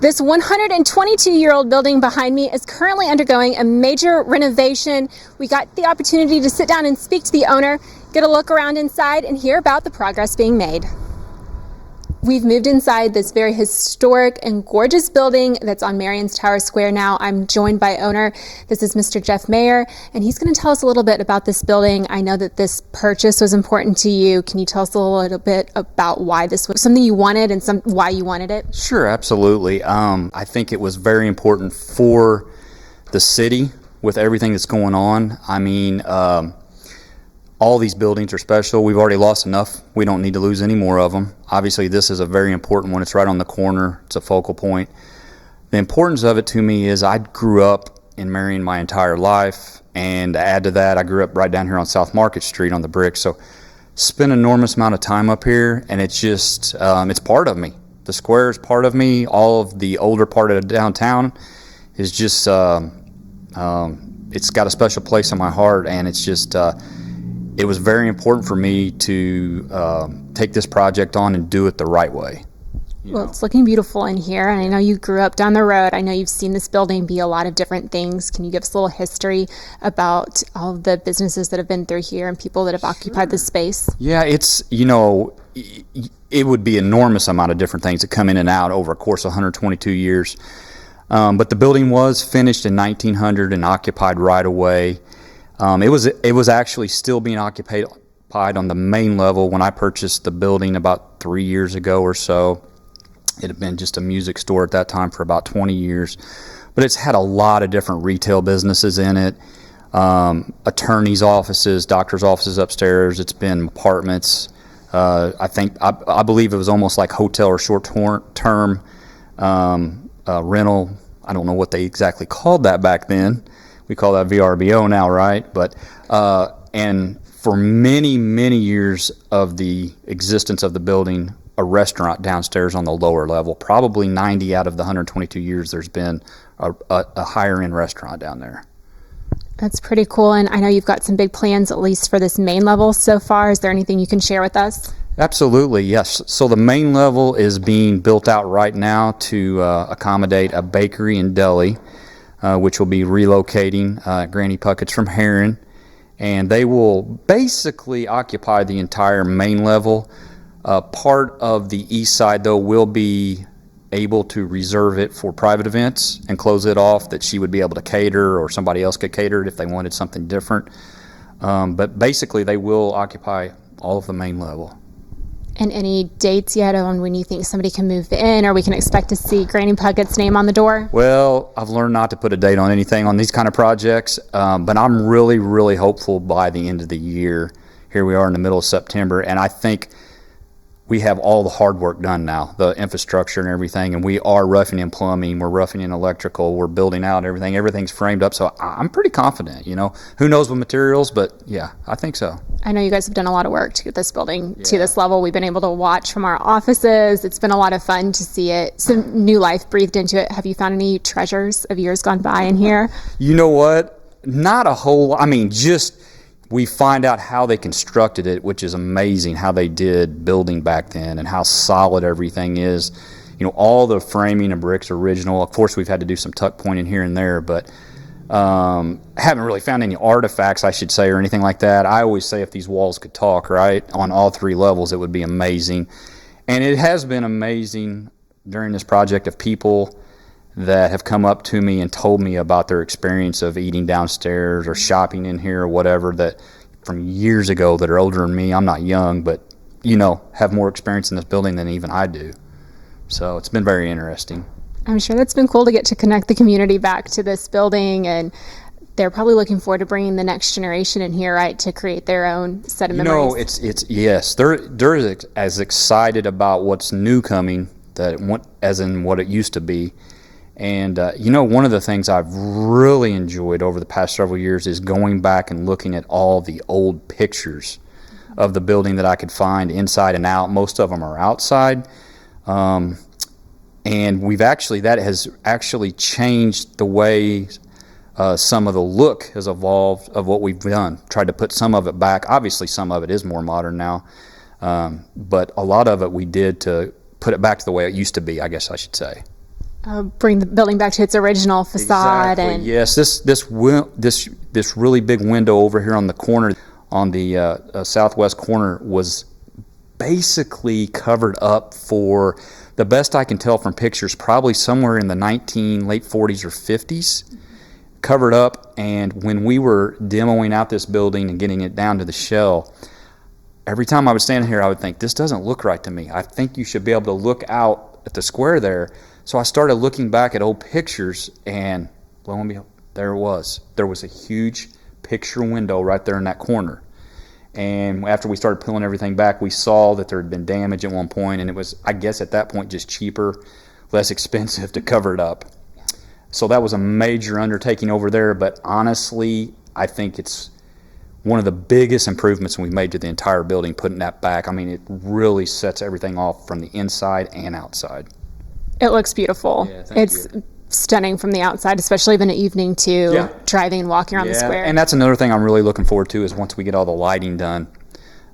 This 122-year-old building behind me is currently undergoing a major renovation. We got the opportunity to sit down and speak to the owner, get a look around inside, and hear about the progress being made. We've moved inside this very historic and gorgeous building that's on Marion's Tower Square now. I'm joined by owner. This is Mr. Jeff Mayer, and he's going to tell us a little bit about this building. I know that this purchase was important to you. Can you tell us a little bit about why this was something you wanted and why you wanted it? Sure, absolutely. I think it was very important for the city with everything that's going on. I mean, all these buildings are special. We've already lost enough. We don't need to lose any more of them. Obviously, this is a very important one. It's right on the corner. It's a focal point. The importance of it to me is I grew up in Marion my entire life, and to add to that, I grew up right down here on South Market Street on the brick. So spent an enormous amount of time up here, and it's just, it's part of me. The square is part of me. All of the older part of the downtown is just, it's got a special place in my heart, and it's just, it was very important for me to take this project on and do it the right way. Well, it's looking beautiful in here, and I know you grew up down the road. I know you've seen this building be a lot of different things. Can you give us a little history about all of the businesses that have been through here and people that have occupied this space? Yeah, it's, it would be an enormous amount of different things that come in and out over a course of 122 years. But the building was finished in 1900 and occupied right away. It was actually still being occupied on the main level when I purchased the building about 3 years ago or so. It had been just a music store at that time for about 20 years. But it's had a lot of different retail businesses in it, attorneys' offices, doctors' offices upstairs. It's been apartments. I believe it was almost like hotel or short-term rental. I don't know what they exactly called that back then. We call that VRBO now, right? But and for many, many years of the existence of the building, a restaurant downstairs on the lower level. Probably 90 out of the 122 years, there's been a higher-end restaurant down there. That's pretty cool, and I know you've got some big plans, at least for this main level so far. Is there anything you can share with us? Absolutely, yes. So the main level is being built out right now to accommodate a bakery and deli, which will be relocating Granny Puckett's from Marion, and they will basically occupy the entire main level. Part of the east side, though, will be able to reserve it for private events and close it off that she would be able to cater, or somebody else could cater it if they wanted something different. But basically, they will occupy all of the main level. And any dates yet on when you think somebody can move in, or we can expect to see Granny Puckett's name on the door? Well, I've learned not to put a date on anything on these kind of projects, but I'm really, really hopeful by the end of the year. Here we are in the middle of September, and I think we have all the hard work done now, the infrastructure and everything, and we are roughing in plumbing, we're roughing in electrical, we're building out everything. Everything's framed up, so I'm pretty confident, Who knows with materials, but yeah, I think so. I know you guys have done a lot of work to get this building to this level. We've been able to watch from our offices. It's been a lot of fun to see it, some new life breathed into it. Have you found any treasures of years gone by in here? You know what? Not a whole lot. I mean, just we find out how they constructed it, which is amazing how they did building back then and how solid everything is. All the framing and bricks are original. Of course, we've had to do some tuck pointing here and there, but haven't really found any artifacts, I should say, or anything like that. I always say if these walls could talk, right, on all three levels, it would be amazing. And it has been amazing during this project of people that have come up to me and told me about their experience of eating downstairs or shopping in here or whatever, that from years ago that are older than me. I'm not young, but, have more experience in this building than even I do. So it's been very interesting. I'm sure that's been cool to get to connect the community back to this building, and they're probably looking forward to bringing the next generation in here, right, to create their own set of memories. Yes, they're as excited about what's new coming as in what it used to be. And, one of the things I've really enjoyed over the past several years is going back and looking at all the old pictures of the building that I could find inside and out. Most of them are outside. And that has actually changed the way some of the look has evolved of what we've done. Tried to put some of it back. Obviously, some of it is more modern now. But a lot of it we did to put it back to the way it used to be, I guess I should say. Bring the building back to its original facade. Exactly. And Yes, this really big window over here on the corner, on the southwest corner, was basically covered up for, the best I can tell from pictures, probably somewhere in the late 40s or 50s, covered up. And when we were demoing out this building and getting it down to the shell, every time I was standing here, I would think, this doesn't look right to me. I think you should be able to look out at the square there. So I started looking back at old pictures, and lo and behold, there it was. There was a huge picture window right there in that corner. And after we started pulling everything back, we saw that there had been damage at one point, and it was, I guess at that point, just cheaper, less expensive to cover it up. So that was a major undertaking over there, but honestly, I think it's one of the biggest improvements we've made to the entire building, putting that back. I mean, it really sets everything off from the inside and outside. it looks beautiful. Yeah, thank you. Stunning from the outside, especially in the evening too, Yeah. driving and walking around the square. And that's another thing I'm really looking forward to, is once we get all the lighting done,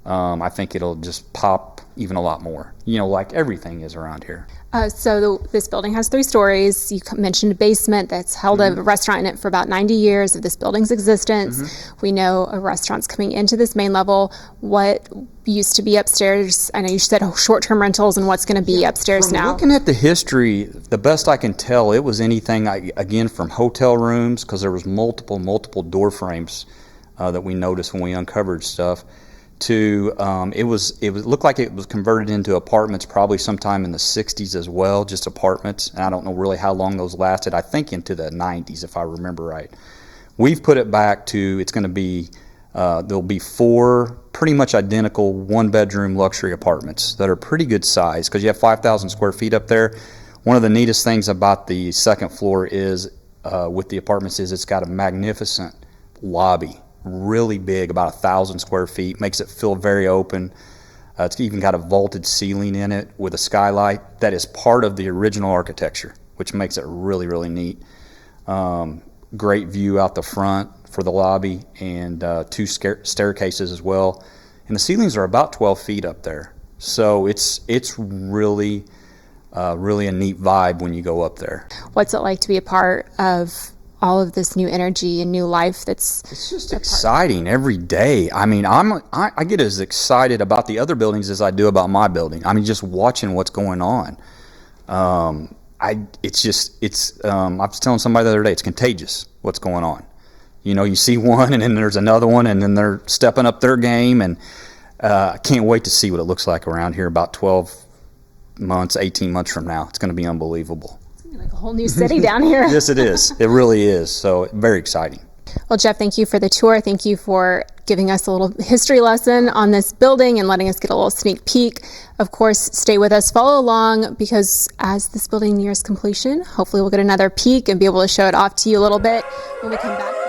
I think it'll just pop even a lot more, like everything is around here. This building has 3 stories. You mentioned a basement that's held a restaurant in it for about 90 years of this building's existence. We know a restaurant's coming into this main level. What used to be upstairs, I know you said short-term rentals, and what's going to be upstairs now? Looking at the history, the best I can tell, it was anything, again, from hotel rooms, because there was multiple door frames that we noticed when we uncovered stuff, to it looked like it was converted into apartments probably sometime in the 60s as well, just apartments. And I don't know really how long those lasted. I think into the 90s, if I remember right. We've put it back to, it's going to be, there'll be 4 pretty much identical 1-bedroom luxury apartments that are pretty good size, because you have 5,000 square feet up there. One of the neatest things about the second floor is, with the apartments, is it's got a magnificent lobby. Really big, about 1,000 square feet, makes it feel very open. It's even got a vaulted ceiling in it with a skylight that is part of the original architecture, which makes it really, really neat. Great view out the front for the lobby, and 2 staircases as well. And the ceilings are about 12 feet up there. So it's really, really a neat vibe when you go up there. What's it like to be a part of all of this new energy and new life It's just exciting every day. I mean, I get as excited about the other buildings as I do about my building. I mean, just watching what's going on. I was telling somebody the other day, it's contagious what's going on. You see one, and then there's another one, and then they're stepping up their game, and I can't wait to see what it looks like around here about 12 months, 18 months from now. It's going to be unbelievable. like a whole new city down here. Yes, it is. It really is. So very exciting. Well, Jeff, thank you for the tour. Thank you for giving us a little history lesson on this building and letting us get a little sneak peek. Of course, stay with us, follow along, because as this building nears completion, hopefully we'll get another peek and be able to show it off to you a little bit when we come back.